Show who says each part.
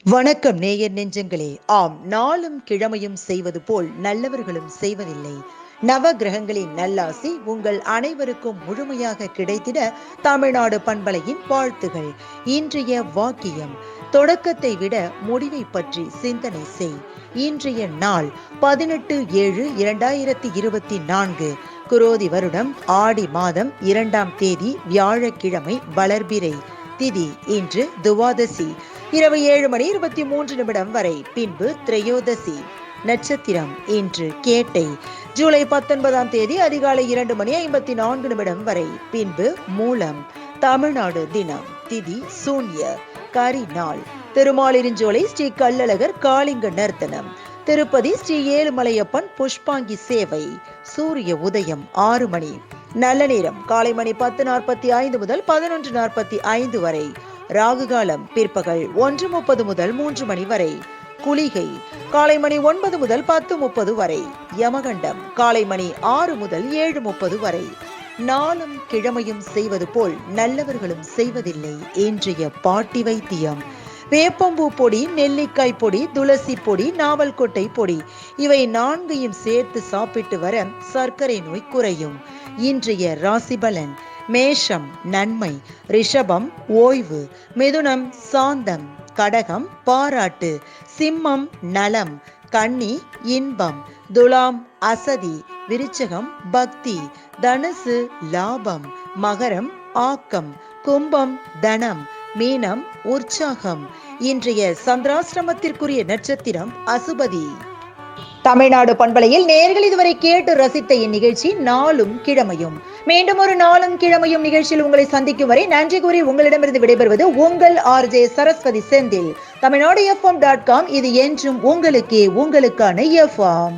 Speaker 1: வணக்கம் நேயர் நெஞ்சங்களே. ஆம், நாளும் கிழமையும் செய்வது போல் நல்லவர்களும் செய்வதில்லை. நவ கிரகங்களின் நல்லாசி உங்கள் அனைவருக்கும் முழுமையாக கிடைத்திட தமிழ்நாடு பண்பலையின் வாழ்த்துகள். இன்றைய வாக்கியம்: தொடக்கத்தை விட முடிவை பற்றி சிந்தனை செய். இன்றைய நாள் 18/7/2024, குரோதி வருடம் ஆடி மாதம் 2ஆம் தேதி, வியாழக்கிழமை, வளர்பிறை திதி இன்று துவாதசி, இரவு 7:23 வரை. பின்பு திரையோதசி. நட்சத்திரம் இன்று கேட்டை. ஜூலை 19ஆம் தேதி அதிகாலை 2:54 வரை. பின்பு மூலம். தமிழ்நாடு தினம். திதி சூன்ய. கரி நாள். திருமாலிருஞ்சோலை ஸ்ரீ கள்ளழகர் காளிங்க நர்த்தனம். திருப்பதி ஸ்ரீ ஏழுமலையப்பன் புஷ்பாங்கி சேவை. சூரிய உதயம் 6 மணி. நல்ல நேரம் காலை மணி 10:45 முதல் 11:45 வரை. ராகு காலம் பிற்பகல் 1:30 முதல் 3 மணி வரை. குளிகை காலை மணி 9 முதல் 10:30 வரை. யமகண்டம் காலை மணி 6 முதல் 7:30 வரை. நாளும் கிழமையும் செய்வது போல் நல்லவர்களும் செய்வதில்லை. இன்றைய பாட்டி வைத்தியம்: வேப்பம்பூ பொடி, நெல்லிக்காய் பொடி, துளசி பொடி, நாவல்கொட்டை பொடி, இவை 4ஐயும் சேர்த்து சாப்பிட்டு வர சர்க்கரை நோய் குறையும். இன்றைய ராசி பலன்: மேஷம் நன்மை, ரிஷபம் ஓய்வு, மிதுனம் சாந்தம், கடகம் பாராட்டு, சிம்மம் நலம், கன்னி இன்பம், துலாம் அசதி, விருச்சகம் பக்தி, தனுசு லாபம், மகரம் ஆக்கம், கும்பம் தனம், மீனம் உற்சாகம். இன்றைய சந்திராசிரமத்திற்குரிய நட்சத்திரம் அசுபதி. தமிழ்நாடு பண்பலையில் நேயர்கள் இதுவரை கேட்டு ரசித்த இந்நிகழ்ச்சி நாளும் கிழமையும். மீண்டும் ஒரு நாளும் கிழமையும் நிகழ்ச்சியில் உங்களை சந்திக்கும் வரை நன்றி கூறி உங்களிடமிருந்து விடைபெறுவது உங்கள் RJ சரஸ்வதி செந்தில். தமிழ்நாடு FM.com. இது என்றும் உங்களுக்கே, உங்களுக்கான FM.